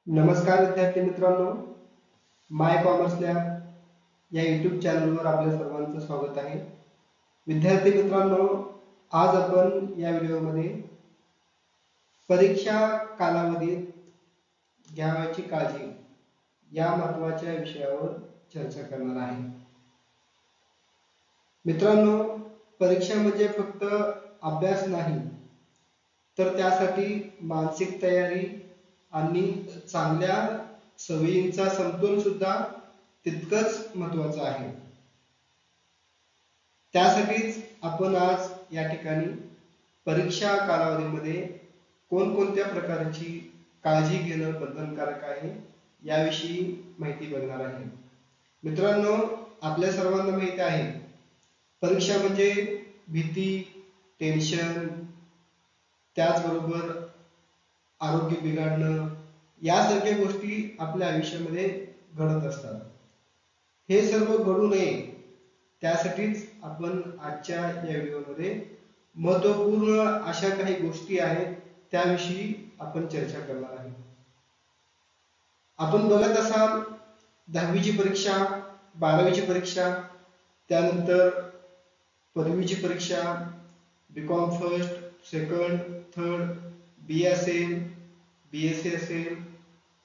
नमस्कार विद्यार्थी मित्रांनो, माय कॉमर्स लॅब या यूट्यूब चॅनलवर आपल्या सर्वांचं स्वागत आहे. विद्यार्थी मित्रांनो, आज आपण या व्हिडिओमध्ये परीक्षा कालावधीत घ्यावयाची काळजी या महत्त्वाच्या विषयावर चर्चा करणार आहे. मित्रांनो, परीक्षा म्हणजे फक्त अभ्यास नाही, तर त्यासाठी मानसिक तयारी आणि चांगल्या सवयींचा समतोल सुद्धा तितकंच महत्त्वाचं आहे. त्यासाठीच आपण आज या ठिकाणी परीक्षा कालावधीमध्ये कोणकोणत्या प्रकारची काळजी घेणं बंधनकारक आहे याविषयी माहिती बघणार आहे. मित्रांनो, आपल्या सर्वांना माहिती आहे, परीक्षा म्हणजे भीती, टेन्शन, त्याचबरोबर आरोग्य बिघडणं यासारख्या गोष्टी आपल्या आयुष्यामध्ये घडत असतात. हे सर्व घडू नये त्यासाठीच आपण आजच्या या व्हिडिओमध्ये महत्त्वपूर्ण अशा काही गोष्टी आहेत त्याविषयी आपण चर्चा करणार आहे. आपण बघत असाल 10वीची परीक्षा, 12वीची परीक्षा, त्यानंतर पदवीची परीक्षा, बीकॉम फर्स्ट, सेकंड, थर्ड, बी असेल, BSc असेल,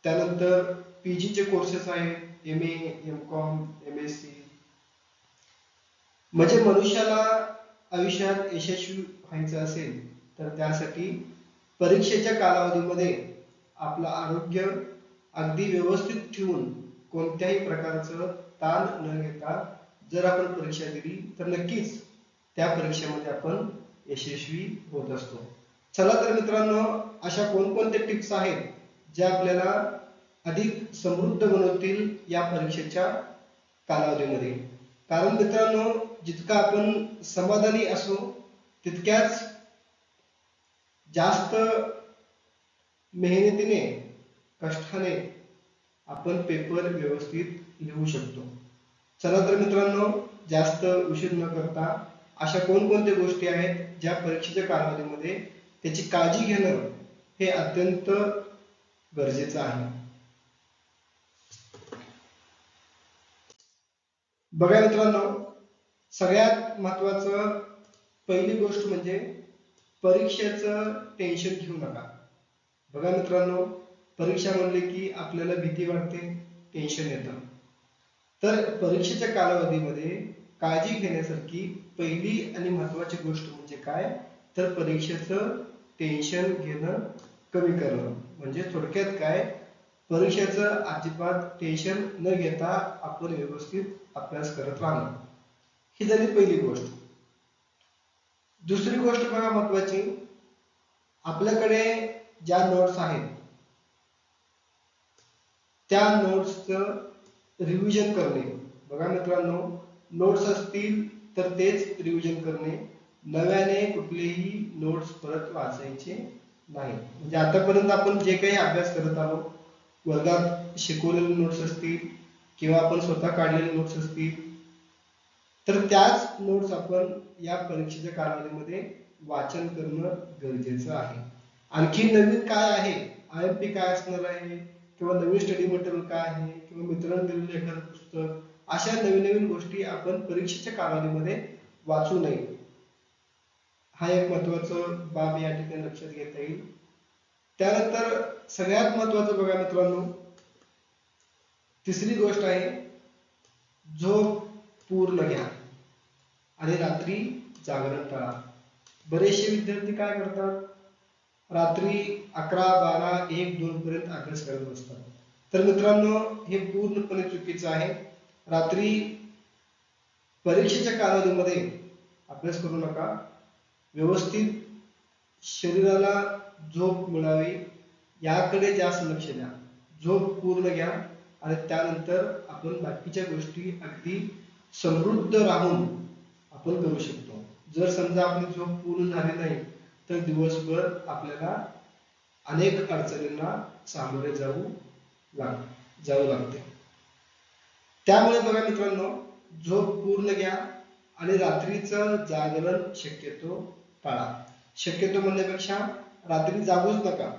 त्यानंतर पीजीचे कोर्सेस आहेत, MA, MCOM, MSc. म्हणजे मनुष्याला आयुष्यात यशस्वी व्हायचं असेल तर त्यासाठी परीक्षेच्या कालावधीमध्ये आपलं आरोग्य अगदी व्यवस्थित ठेवून कोणत्याही प्रकारचं ताण न घेता जर आपण परीक्षा दिली तर नक्कीच त्या परीक्षेमध्ये आपण यशस्वी होत असतो. चला तर मित्रांनो, अशा कोणकोणत्या टिप्स आहेत ज्या आपल्याला अधिक समृद्ध बनवतील या परीक्षेच्या कालावधीमध्ये. कारण मित्रांनो, जितका आपण समाधानी असू तितक्याच जास्त मेहनतीने, कष्टाने आपण पेपर व्यवस्थित लिहू शकतो. चला तर मित्रांनो, जास्त उशीर न करता अशा कोणकोणत्या गोष्टी आहेत ज्या परीक्षेच्या कालावधीमध्ये त्याची काळजी घेणं हे अत्यंत गरजेचं आहे. बघा मित्रांनो, सगळ्यात महत्त्वाचं पहिली गोष्ट म्हणजे परीक्षेचं टेन्शन घेऊ नका. बघा मित्रांनो, परीक्षा म्हणले की आपल्याला भीती वाटते, टेन्शन येतं. तर परीक्षेच्या कालावधीमध्ये काळजी घेण्यासारखी पहिली आणि महत्त्वाची गोष्ट म्हणजे काय, तर परीक्षेचं टेन्शन घेणं कमी करणं. म्हणजे थोडक्यात काय, परीक्षेचं अजिबात टेन्शन न घेता आपण व्यवस्थित अभ्यास करत राहणं, ही झाली पहिली गोष्ट. दुसरी गोष्ट बघा महत्त्वाची, आपल्याकडे ज्या नोट्स आहेत त्या नोट्सचं रिव्हिजन करणे. बघा मित्रांनो, नोट्स असतील तर तेच रिव्हिजन करणे, नव्याने कुठलेही नोट्स परत वाचायचे नाही. म्हणजे आतापर्यंत आपण जे काही अभ्यास करत आलो, वर्गात शिकवलेले नोट्स असतील किंवा आपण स्वतः काढलेले नोट्स असतील, तर त्याच नोट्स आपण या परीक्षेच्या कालावधीमध्ये वाचन करणं गरजेचं आहे. आणखी नवीन काय आहे, IMP काय असणार आहे, किंवा नवीन स्टडी मटेरियल काय आहे, किंवा मित्रांनी दिलेलं एखादं पुस्तक, अशा नवीन नवीन गोष्टी आपण परीक्षेच्या कालावधीमध्ये वाचू नये. हा एक महत्त्वाचं बाब या ठिकाणी लक्षात घेता येईल. त्यानंतर सगळ्यात महत्त्वाचं बघा मित्रांनो, तिसरी गोष्ट आहे, झोप पूर्ण घ्या आणि रात्री जागरण टाळा. बरेचसे विद्यार्थी काय करतात, रात्री 11, 12, 1, 2 पर्यंत अभ्यास करत असतात. तर मित्रांनो, हे पूर्णपणे चुकीचं आहे. रात्री परीक्षेच्या कालावधीमध्ये अभ्यास करू नका. व्यवस्थित शरीराला झोप मिळावी याकडे जास्त लक्ष द्या. झोप पूर्ण घ्या आणि त्यानंतर आपण बाकीच्या गोष्टी अगदी समृद्ध राहून आपण करू शकतो. जर समजा आपली झोप पूर्ण झाली नाही तर दिवसभर आपल्याला अनेक अडचणींना सामोरे जाऊ लागते. त्यामुळे बघा मित्रांनो, झोप पूर्ण घ्या आणि रात्रीचं जागरण शक्यतो टाळा. शक्यतो म्हणण्यापेक्षा रात्री जागूच नका.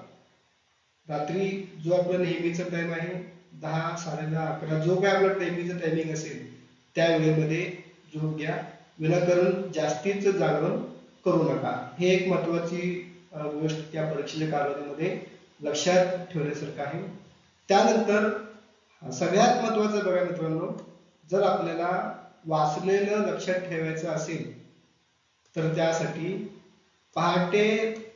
रात्री जो आपला नेहमीचा टाइम आहे 10, 10:30, 11 जो काय आपला नेहमीचा टायमिंग असेल त्या वेळेमध्ये झोप घ्या. विनाकारण जास्तीच जागरण करू नका. हे एक महत्वाची गोष्ट त्या परीक्षेच्या कालावधीमध्ये लक्षात ठेवण्यासारखं आहे. त्यानंतर सगळ्यात महत्वाचं बघा मित्रांनो, जर आपल्याला वाचलेलं लक्षात ठेवायचं असेल तर त्यासाठी पहाटे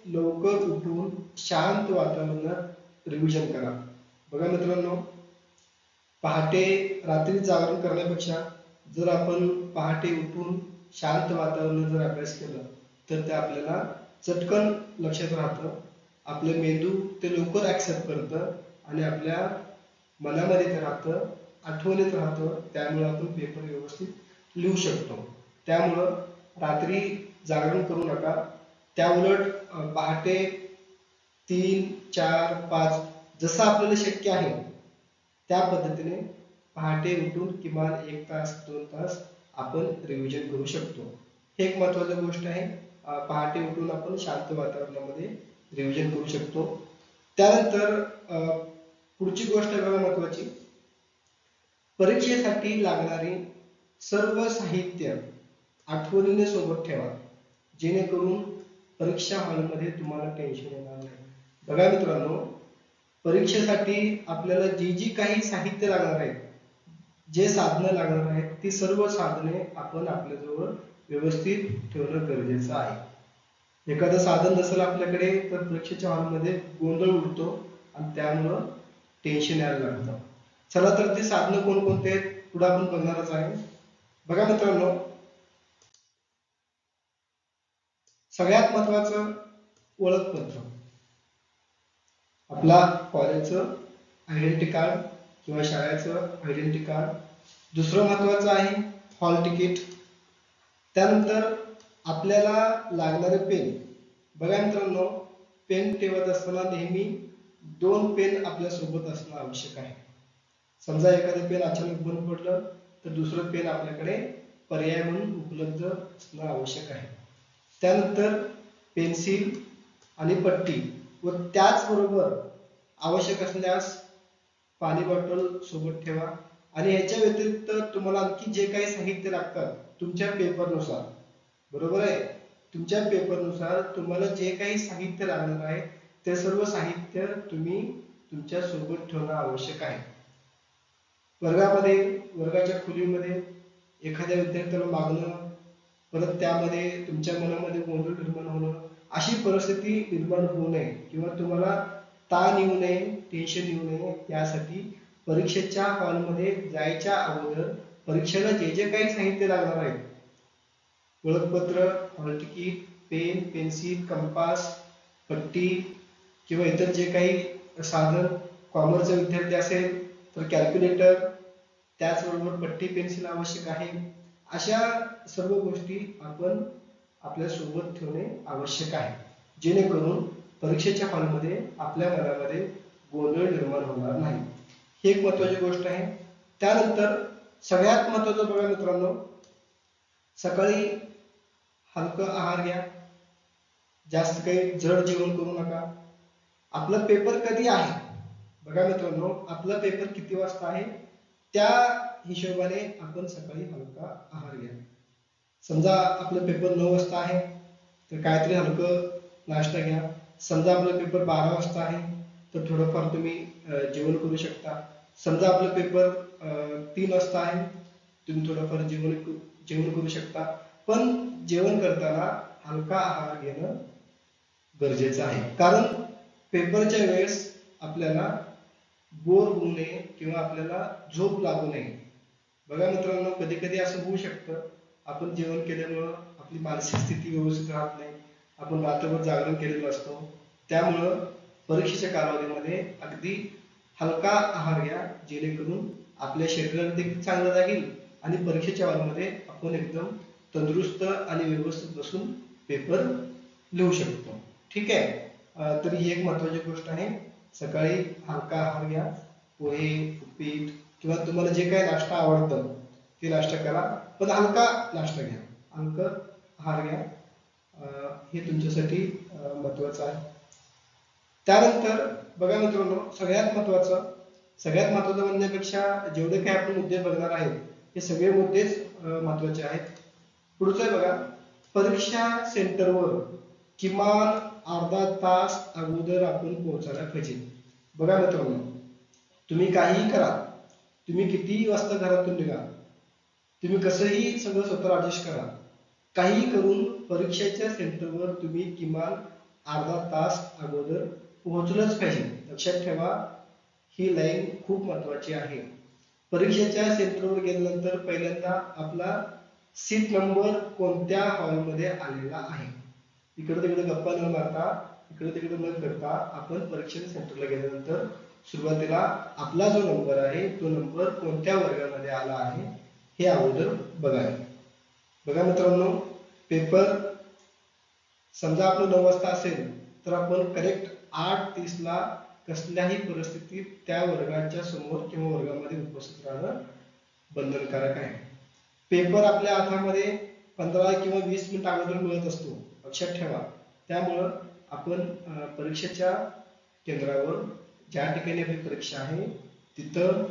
लवकर उठून शांत वातावरणात रिव्हिजन करा. बघा मित्रांनो, पहाटे रात्री जागरण करण्यापेक्षा जर आपण पहाटे उठून शांत वातावरणात जर अभ्यास केला तर ते आपल्याला चटकन लक्षात राहतं. आपले मेंदू ते लवकर ऍक्सेप्ट करतं आणि आपल्या मनामध्ये ते राहतं, आठवणीत राहतं. त्यामुळे आपण पेपर व्यवस्थित लिहू शकतो. त्यामुळं रात्री जागरण करू नका. त्या उलट पहाटे 3, 4, 5 जसं आपल्याला शक्य आहे त्या पद्धतीने पहाटे उठून किमान 1 तास 2 तास आपण रिव्हिजन करू शकतो. हे एक महत्वाची गोष्ट आहे. पहाटे उठून आपण शांत वातावरणामध्ये रिव्हिजन करू शकतो. त्यानंतर पुढची गोष्ट बघा महत्वाची, परीक्षेसाठी लागणारी सर्व साहित्य आठवणीने सोबत ठेवा, जेणेकरून परीक्षा हॉलमध्ये तुम्हाला टेन्शन येणार नाही. बघा मित्रांनो, परीक्षेसाठी आपल्याला जी काही साहित्य लागणार आहे, जे साधनं लागणार आहेत, ती सर्व साधने आपण आपल्याजवळ व्यवस्थित ठेवणं गरजेचं आहे. एखादं साधन नसेल आपल्याकडे तर परीक्षेच्या हॉलमध्ये गोंधळ उडतो आणि त्यामुळं टेन्शन यायला लागतं. चला तर ती साधनं कोणकोणते आहेत पुढे आपण बघणारच आहे. बघा मित्रांनो, सगळ्यात महत्वाचं ओळखपत्र, आपला कॉलेजचं आयडेंटिटी कार्ड किंवा शाळेचं आयडेंटिटी कार्ड. दुसरं महत्वाचं आहे हॉल तिकीट. त्यानंतर आपल्याला लागणारे पेन. बघा मित्रांनो, पेन ठेवत असताना नेहमी 2 पेन आपल्या सोबत असणं आवश्यक आहे. समजा एखादं पेन अचानक बंद पडलं तर दुसरं पेन आपल्याकडे पर्याय म्हणून उपलब्ध असणं आवश्यक आहे. त्यानंतर पेन्सिल आणि पट्टी व त्याचबरोबर आवश्यक असल्यास पाणी बॉटल सोबत ठेवा. आणि ह्याच्या व्यतिरिक्त तुम्हाला आणखी जे काही साहित्य लागतात तुमच्या पेपरनुसार, बरोबर आहे, तुमच्या पेपरनुसार तुम्हाला जे काही साहित्य लागणार आहे ते सर्व साहित्य तुम्ही तुमच्या सोबत ठेवणं आवश्यक आहे. वर्गाच्या खोलीमध्ये एखाद्या विद्यार्थ्याला मागणं, परत त्यामध्ये तुमच्या मनामध्ये गोंधळ निर्माण होणं, अशी परिस्थिती निर्माण होऊ नये किंवा तुम्हाला ताण येऊ नये, टेन्शन येऊ नये, यासाठी परीक्षेच्या हॉलमध्ये जायच्या अगोदर परीक्षेला जे जे काही साहित्य लागणार आहे, ओळखपत्र, hall ticket, pen, pencil, compass, पट्टी किंवा इतर जे काही साधन, कॉमर्सचा विद्यार्थी असेल तर कॅल्क्युलेटर, त्याचबरोबर पट्टी पेन्सिल आवश्यक आहे. अशा सर्व गोष्टी आपण आपल्या सोबत ठेवणे आवश्यक आहे, जेणेकरून परीक्षेच्या हॉलमध्ये आपल्या मनामध्ये गोंधळ निर्माण होणार नाही. ही एक महत्वाची गोष्ट आहे. त्यानंतर सगळ्यात महत्वाचं बघा मित्रांनो, सकाळी हलका आहार घ्या. जास्त काही जड जेवण करू नका. आपला पेपर कधी आहे, बघा मित्रांनो, आपला पेपर किती वाजता आहे त्या हिशोबाने आपण सकाळी हलका आहार घ्या. समजा आपला पेपर 9 वाजता आहे तर काहीतरी हलकं नाश्ता घ्या. समजा आपला पेपर 12 वाजता आहे तर थोडंफार तुम्ही जेवण करू शकता. समजा आपला पेपर 3 वाजता आहे, तुम्ही थोडंफार जेवण करू शकता. पण जेवण करताना हलका आहार घेणं गरजेचं आहे, कारण पेपरच्या वेळेस आपल्याला बोर होऊ नये किंवा आपल्याला झोप लागू नये. बघा मित्रांनो, कधी कधी असं होऊ शकतं, आपण जेवण केल्यामुळं आपली मानसिक स्थिती व्यवस्थित राहत नाही, आपण रात्रभर जागरण केलेलं असतो. त्यामुळं परीक्षेच्या कालावधीमध्ये अगदी हलका आहार घ्या, जेणेकरून आपल्या शरीराला देखील चांगलं राहील आणि परीक्षेच्या हॉलमध्ये आपण एकदम तंदुरुस्त आणि व्यवस्थित बसून पेपर लिहू शकतो. ठीक आहे. तर ही एक महत्वाची गोष्ट आहे. सकाळी हलका आहार घ्या. पोहे, उपीट किंवा तुम्हाला जे काही नाश्ता आवडतं ते नाश्ता करा, पण हलका नाश्ता घ्या, हलकं आहार घ्या. हे तुमच्यासाठी महत्वाचं आहे. त्यानंतर बघा मित्रांनो, सगळ्यात महत्त्वाचं म्हणण्यापेक्षा जेवढे काही आपण मुद्दे बघणार आहेत हे सगळे मुद्देच महत्त्वाचे आहेत. पुढचं आहे बघा, परीक्षा सेंटरवर किमान अर्धा तास अगोदर आपण पोहोचायला पाहिजे. बघा मित्रांनो, तुम्ही काहीही करा, तुम्ही कितीही वाजता घरातून निघा, तुम्ही कसंही सगळं स्वतः ऍडजस्ट करा, काही करून परीक्षेच्या सेंटरवर तुम्ही किमान अर्धा तास अगोदर पोहोचलंच पाहिजे. लक्षात ठेवा, ही लाईन खूप महत्वाची आहे. परीक्षेच्या सेंटरवर गेल्यानंतर पहिल्यांदा आपला सीट नंबर कोणत्या हॉलमध्ये आलेला आहे, इकडे तिकडे गप्पा न मारता, इकडे तिकडे न करता आपण परीक्षेच्या सेंटरला गेल्यानंतर सुरुवातीला आपला जो नंबर आहे तो नंबर कोणत्या वर्गामध्ये आला आहे हे अगोदर बघावे. बघा मित्रांनो, पेपर समजा आपलं 9 वाजता असेल तर आपण करेक्ट 8:30 ला कसल्याही परिस्थितीत त्या वर्गाच्या समोर किंवा वर्गामध्ये उपस्थित राहणं बंधनकारक आहे. पेपर आपल्या हातामध्ये 15 किंवा 20 मिनिट अगोदर मिळत असतो, लक्षात ठेवा. त्यामुळं आपण परीक्षेच्या केंद्रावर ज्या ठिकाणी आपली परीक्षा आहे तिथं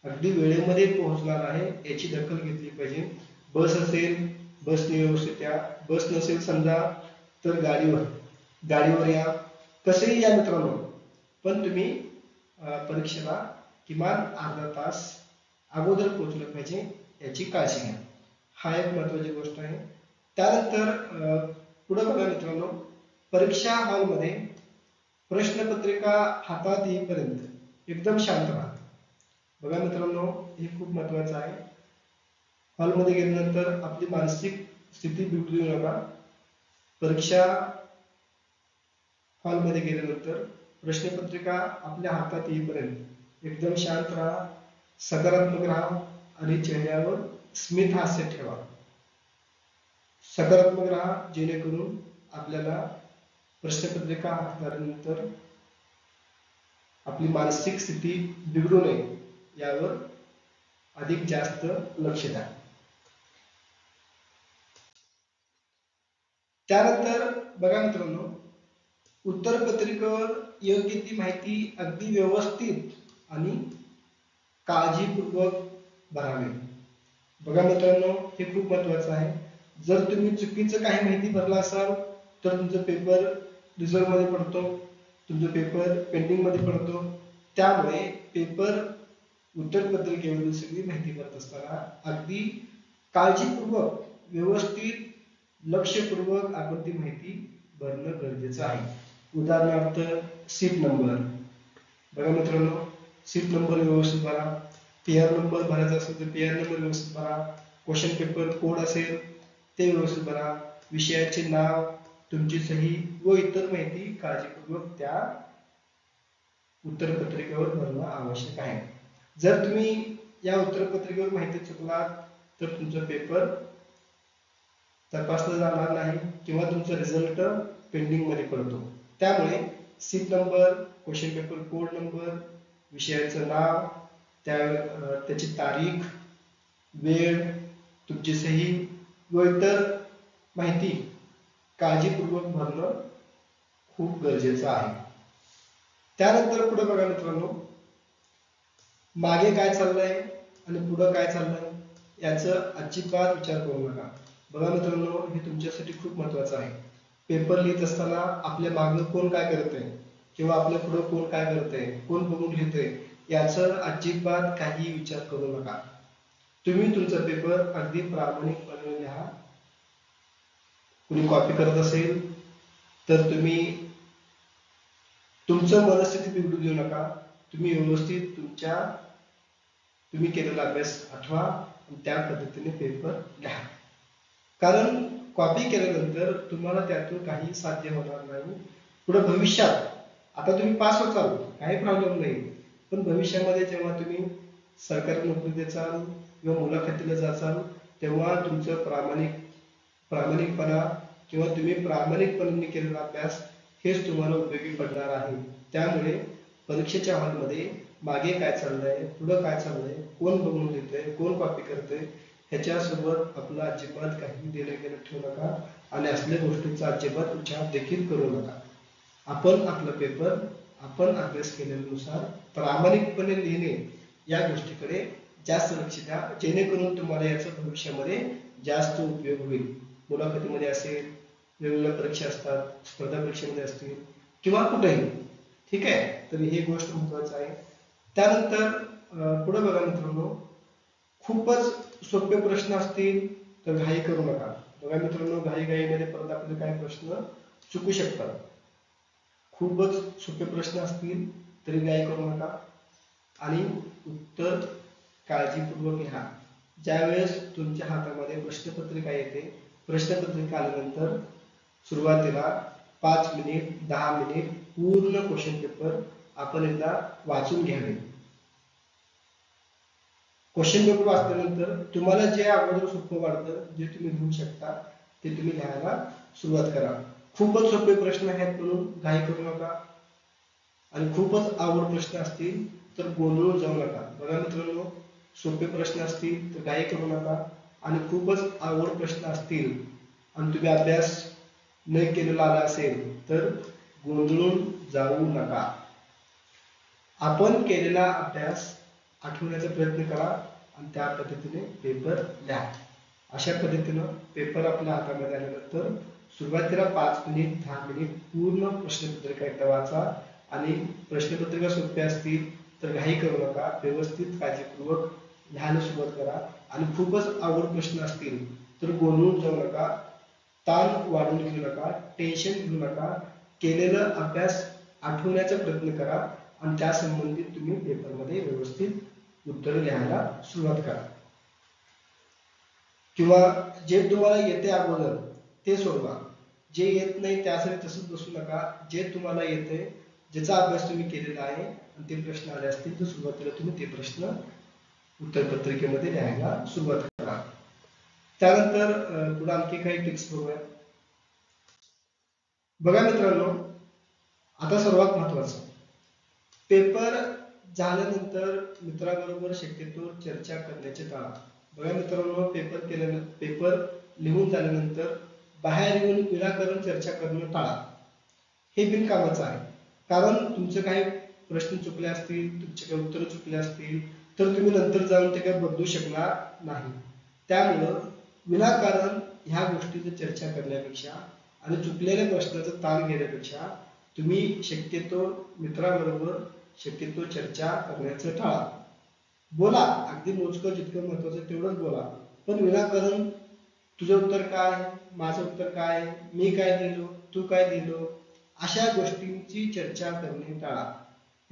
अगदी वेळेमध्ये पोहोचणार आहे याची दखल घेतली पाहिजे. बस असेल बसने व्यवस्थित या, बस नसेल समजा तर गाडीवर या, कसेही या मित्रांनो, पण तुम्ही परीक्षेला किमान अर्धा तास अगोदर पोहोचलं पाहिजे याची काळजी घ्या. हा एक महत्वाची गोष्ट आहे. त्यानंतर पुढे बघा मित्रांनो, परीक्षा हॉलमध्ये प्रश्नपत्रिका हातात येईपर्यंत एकदम शांत राहा. बघा मित्रांनो, हे खूप महत्वाचं आहे. हॉलमध्ये गेल्यानंतर आपली मानसिक स्थिती बिघडू नका. परीक्षा हॉलमध्ये गेल्यानंतर प्रश्नपत्रिका आपल्या हातात येईपर्यंत एकदम शांत राहा, सकारात्मक राहा आणि चेहऱ्यावर स्मित हास्य ठेवा. सकारात्मक राहा जेणेकरून आपल्याला प्रश्नपत्रिका हाताळल्यानंतर आपली मानसिक स्थिती बिघडू नये यावर अधिक जास्त लक्ष द्या. त्यानंतर बघा मित्रांनो, उत्तरपत्रिकेवर योग्य ती माहिती अगदी व्यवस्थित आणि काळजीपूर्वक भरावी. बघा मित्रांनो, हे खूप महत्वाचं आहे. जर तुम्ही चुकीचं काही माहिती भरला असाल तर तुमचा पेपर रिझल्ट मध्ये पडतो, तुमचा पेपर पेंडिंग मध्ये पडतो. त्यामुळे पेपर उत्तरपत्रिकेवरील सगळी माहिती भरत असताना अगदी काळजीपूर्वक व्यवस्थित लक्षपूर्वक आपण ती माहिती भरणं गरजेचं आहे. उदाहरणार्थ सीट नंबर, बघा मित्रांनो, सीट नंबर व्यवस्थित भरा. पेअर नंबर भरायचा असेल तर पेअर नंबर व्यवस्थित भरा. क्वेश्चन पेपर कोड असेल ते व्यवस्थित भरा. विषयाचे नाव, तुमची सही व इतर माहिती काळजीपूर्वक त्या उत्तरपत्रिकेवर भरणं आवश्यक आहे. जर तुम्ही या उत्तरपत्रिकेवर माहिती चुकलात तर तुमचा पेपर तपासला जाणार नाही किंवा तुमचा रिझल्ट पेंडिंग मध्ये पडतो. त्यामुळे seat number, question paper code number, विषयाचं नाव, त्याची तारीख, वेळ, तुमची सही व इतर माहिती काळजीपूर्वक भरणं खूप गरजेचं आहे. त्यानंतर पुढे बघा मित्रांनो, मागे काय चाललंय आणि पुढे काय चाललंय याचं अजिबात विचार करू नका. बघा मित्रांनो, हे तुमच्यासाठी खूप महत्वाचं आहे. पेपर लिहित असताना आपल्या मागे कोण काय करतंय किंवा आपल्या पुढे कोण काय करतंय, कोण बघून लिहितंय याचं अजिबात काही विचार करू नका. तुम्ही तुमचा पेपर अगदी प्रामाणिकपणे लिहा. कुणी कॉपी करत असेल तर तुम्ही तुमचं मनस्थिती बिघडू देऊ नका. तुम्ही व्यवस्थित तुम्ही केलेला अभ्यास आठवा आणि त्या पद्धतीने पेपर लिहा. कारण कॉपी केल्यानंतर तुम्हाला त्यातून काही साध्य होणार नाही. पुढे भविष्यात आता तुम्ही पास होताल, काही प्रॉब्लेम नाही, पण भविष्यामध्ये जेव्हा तुम्ही सरकारी नोकरी देचाल किंवा मुलाखतीला जाचाल तेव्हा तुमचं प्रामाणिकपणा किंवा तुम्ही प्रामाणिकपणे केलेला अभ्यास हेच तुम्हाला उपयोगी पडणार आहे. त्यामुळे परीक्षेच्या हॉलमध्ये मागे काय चाललंय, पुढे काय चाललंय, कोण बघून लिहितंय, कोण कॉपी करतंय ह्याच्यासोबत आपलं अजिबात काही देणं घेणं ठेवू नका आणि असल्या गोष्टींचा अजिबात विचार देखील करू नका. आपण आपला पेपर आपण अभ्यास केलेल्यानुसार प्रामाणिकपणे लिहिणे या गोष्टीकडे जास्त लक्ष द्या, जेणेकरून तुम्हाला याचा भविष्यामध्ये जास्त उपयोग होईल. मुलाखतीमध्ये असेल, वेगवेगळ्या परीक्षा असतात, स्पर्धा परीक्षेमध्ये असतील किंवा कुठेही. ठीक आहे, तर ही गोष्ट महत्वाची आहे. त्यानंतर पुढे बघा मित्रांनो, खूपच सोपे प्रश्न असतील तर घाई करू नका. बघा मित्रांनो, घाईमध्ये परत आपले काही प्रश्न चुकू शकतात. खूपच सोपे प्रश्न असतील तरी घाई करू नका आणि उत्तर काळजीपूर्वक लिहा. ज्यावेळेस तुमच्या हातामध्ये प्रश्नपत्रिका येते, प्रश्नपत्रिका आल्यानंतर सुरुवातीला 5 मिनिट 10 मिनिट पूर्ण क्वेश्चन पेपर आपण एकदा वाचून घ्यावे. क्वेश्चन पेपर वाचल्यानंतर तुम्हाला जे अगोदर सोपं वाटतं, जे तुम्ही लिहू शकता ते तुम्ही लिहायला सुरुवात करा. खूपच सोपे प्रश्न आहेत म्हणून घाई करू नका आणि खूपच अवघड प्रश्न असतील तर गोंधळून जाऊ नका. बघा मित्रांनो, सोपे प्रश्न असतील तर घाई करू नका आणि खूपच अवघड प्रश्न असतील आणि तुम्ही अभ्यास न केलेला आला असेल तर गोंधळून जाऊ नका. आपण केलेला अभ्यास आठवण्याचा प्रयत्न करा आणि त्या पद्धतीने पेपर लिहा. अशा पद्धतीनं पेपर आपल्या हातामध्ये आल्यानंतर सुरुवातीला 5 मिनिट 10 मिनिट पूर्ण प्रश्नपत्रिका एकदा वाचा आणि प्रश्नपत्रिका सोपे असतील तर घाई करू नका, व्यवस्थित काळजीपूर्वक लिहायला सुरुवात करा आणि खूपच अवघड प्रश्न असतील तर गोंधळून जाऊ नका, ताण वाढून घेऊ नका, टेन्शन घेऊ नका. केलेला अभ्यास आठवण्याचा प्रयत्न करा आणि त्या संबंधित तुम्ही पेपरमध्ये व्यवस्थित उत्तर लिहायला सुरुवात करा. किंवा जे तुम्हाला येते अगोदर ते सोडवा, जे येत नाही त्यासाठी तसंच बसू नका. जे तुम्हाला येते, ज्याचा अभ्यास तुम्ही केलेला आहे आणि ते प्रश्न आले असतील तर सुरुवातीला तुम्ही ते प्रश्न उत्तरपत्रिकेमध्ये लिहायला सुरुवात करा. त्यानंतर पुढे आणखी काही टिप्स बघूया. बघा मित्रांनो, आता सर्वात महत्वाचं, पेपर झाल्यानंतर मित्राबरोबर शक्यतो चर्चा करण्याचे टाळा. बघा मित्रांनो, पेपर लिहून झाल्यानंतर बाहेर येऊन विनाकारण चर्चा करणं टाळा. हे बिनकामाचं आहे. कारण तुमचे काही प्रश्न चुकले असतील, तुमचे काही उत्तर चुकले असतील तर तुम्ही नंतर जाऊन ते काही बदलू शकणार नाही. त्यामुळं विनाकारण ह्या गोष्टीची चर्चा करण्यापेक्षा आणि चुकलेल्या प्रश्नाचा ताण घेण्यापेक्षा तुम्ही शक्यतो मित्राबरोबर शक्यतो चर्चा करण्याचं टाळा. बोला, अगदी मोजकं जितकं महत्वाचं तेवढंच बोला, पण विनाकारण तुझं उत्तर काय, माझं उत्तर काय, मी काय दिलो, तू काय दिलो, अशा गोष्टींची चर्चा करणे टाळा.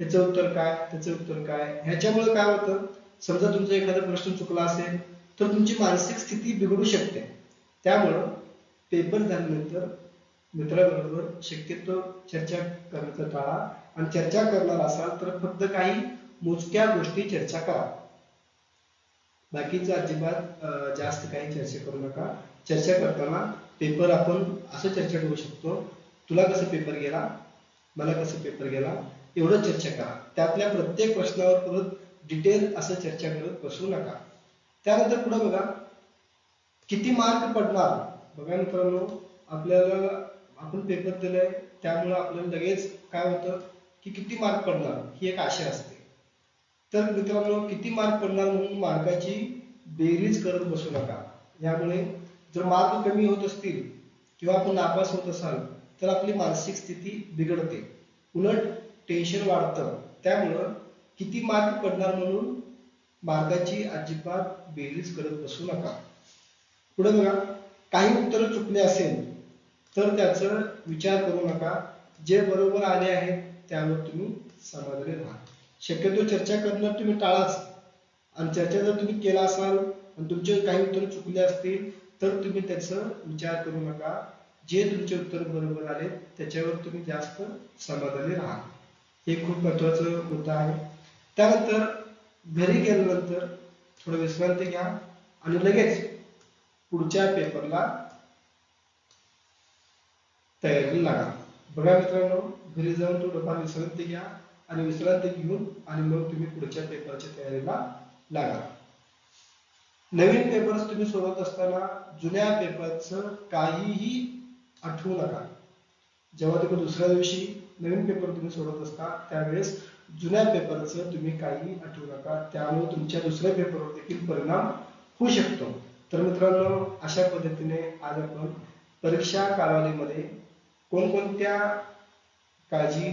त्याचं उत्तर काय, त्याचं उत्तर काय, ह्याच्यामुळे काय होतं, समजा तुमचा एखादा प्रश्न चुकला असेल तर तुमची मानसिक स्थिती बिघडू शकते. त्यामुळं पेपर झाल्यानंतर मित्राबरोबर शक्यतो चर्चा करण्याचा टाळा आणि चर्चा करणार असाल तर फक्त काही मोजक्या गोष्टी चर्चा करा. बाकीचं अजिबात जास्त काही चर्चा करू नका. चर्चा करताना पेपर आपण असं चर्चा करू शकतो, तुला कसं पेपर गेला, मला कसं पेपर गेला, एवढं चर्चा करा. त्यातल्या प्रत्येक प्रश्नावर परत डिटेल असं चर्चा करत बसू नका. त्यानंतर पुढे बघा, किती मार्क पडणार. बघा मित्रांनो, आपल्याला आपण पेपर दिलाय त्यामुळे आपल्याला लगेच काय होतं की किती मार्क पडणार ही एक आशा असते. तर मित्रांनो, किती मार्क पडणार म्हणून मार्काची बेरीज करत बसू नका. यामुळे जर मार्क कमी होत असतील किंवा आपण नापास होत असाल तर आपली मानसिक स्थिती बिघडते, उलट टेन्शन वाढतं. त्यामुळं किती मार्क पडणार म्हणून मार्काची अजिबात बेरीज करत बसू नका. पुढे बघा, काही उत्तर चुकले असेल तर त्याचा विचार करू नका. जे बरोबर आले आहेत त्यावर तुम्ही समाधानी राहा. शक्यतो चर्चा करणं तुम्ही टाळाच आणि चर्चा जर तुम्ही केला असाल आणि तुमचे काही उत्तर चुकले असतील तर तुम्ही त्याचा विचार करू नका. जे तुमचे उत्तर बरोबर आले त्याच्यावर तुम्ही जास्त समाधानी राहा. हे खूप महत्वाचा मुद्दा आहे. त्यानंतर घरी गेल्यानंतर थोडं विश्रांती घ्या आणि लगेच पुढच्या पेपरला तयारीला लागा. बघा मित्रांनो, घरी जाऊन थोडंफार विश्रांती घ्या आणि विश्रांती घेऊन आणि मग तुम्ही पुढच्या पेपरच्या तयारीला लागा. नवीन पेपर्स तुम्ही सोडवत असताना जुन्या पेपरचं काहीही आठवू नका. जेव्हा तुम्ही दुसऱ्या दिवशी नवीन पेपर तुम्ही सोडत असता त्यावेळेस जुन्या पेपरचं तुम्ही काही आठवू नका, त्यामुळे तुमच्या दुसऱ्या पेपरवर देखील परिणाम होऊ शकतो. तर मित्रांनो, अशा पद्धतीने आज आपण परीक्षा कालावधीमध्ये कोणकोणत्या काळजी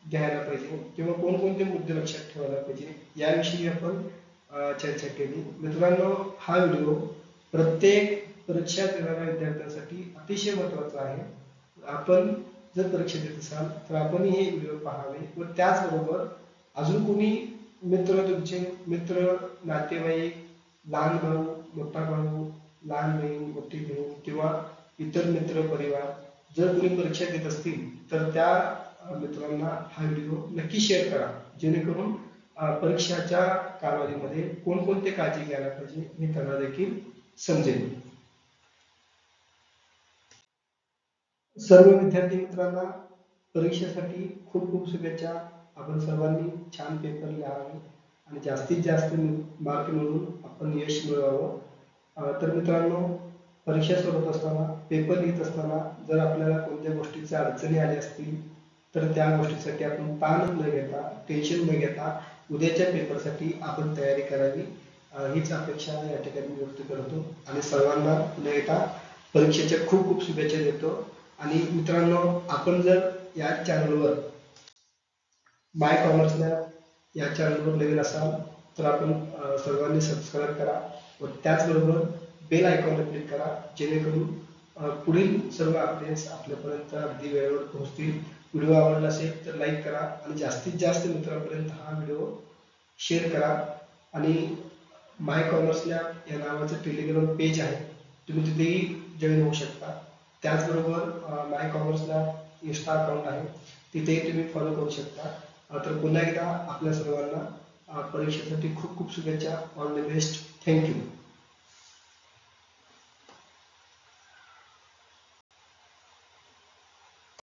घ्यायला पाहिजे किंवा कोणकोणते मुद्दे लक्षात ठेवायला पाहिजे याविषयी आपण चर्चा केली. मित्रांनो, हा व्हिडिओ प्रत्येक परीक्षा देणाऱ्या विद्यार्थ्यांसाठी अतिशय महत्त्वाचा आहे. आपण जर परीक्षा देत असाल तर आपण हे व्हिडिओ पाहावे व त्याचबरोबर अजून कोणी मित्र, तुमचे मित्र, नातेवाईक, लहान भाऊ, मोठा भाऊ, लहान बहीण, मोठी बहीण किंवा इतर मित्र परिवार जर कोणी परीक्षा देत असतील तर त्या मित्रांना हा व्हिडिओ नक्की शेअर करा, जेणेकरून परीक्षाच्या कालावधीमध्ये कोणकोणते काळजी घ्यायला पाहिजे हे त्यांना देखील समजेल. सर्व विद्यार्थी मित्रांना परीक्षेसाठी खूप खूप शुभेच्छा. आपण सर्वांनी छान पेपर लिहावे आणि जास्तीत जास्त मार्क मिळवून आपण यश मिळवावं. तर मित्रांनो, परीक्षा सोडत असताना, पेपर लिहित असताना जर आपल्याला कोणत्या गोष्टीच्या अडचणी आल्या असतील तर त्या गोष्टीसाठी आपण ताण न घेता, टेन्शन न घेता उद्याच्या पेपरसाठी आपण तयारी करावी, हीच अपेक्षा या ठिकाणी व्यक्त करतो आणि सर्वांना पुन्हा एकदा परीक्षेच्या खूप खूप शुभेच्छा देतो. आणि मित्रांनो, आपण जर या चॅनलवर माय कॉमर्स लॅब या चॅनलवर नवीन असाल तर आपण सर्वांनी सबस्क्राईब करा व त्याचबरोबर बेल आयकॉनवर क्लिक करा, जेणेकरून पुढील सर्व अपडेट्स आपल्यापर्यंत अगदी वेळेवर पोहोचतील. व्हिडिओ आवडला असेल तर लाईक करा आणि जास्तीत जास्त मित्रांपर्यंत हा व्हिडिओ शेअर करा. आणि माय कॉमर्स लॅब या नावाचं टेलिग्राम पेज आहे, तुम्ही तिथेही जॉईन होऊ शकता. त्याचबरोबर माय कॉमर्स लॅब इन्स्टा अकाउंट आहे, तिथेही तुम्ही फॉलो करू शकता. तर पुन्हा एकदा आपल्या सर्वांना परीक्षेसाठी खूप खूप शुभेच्छा. All the best. थँक्यू.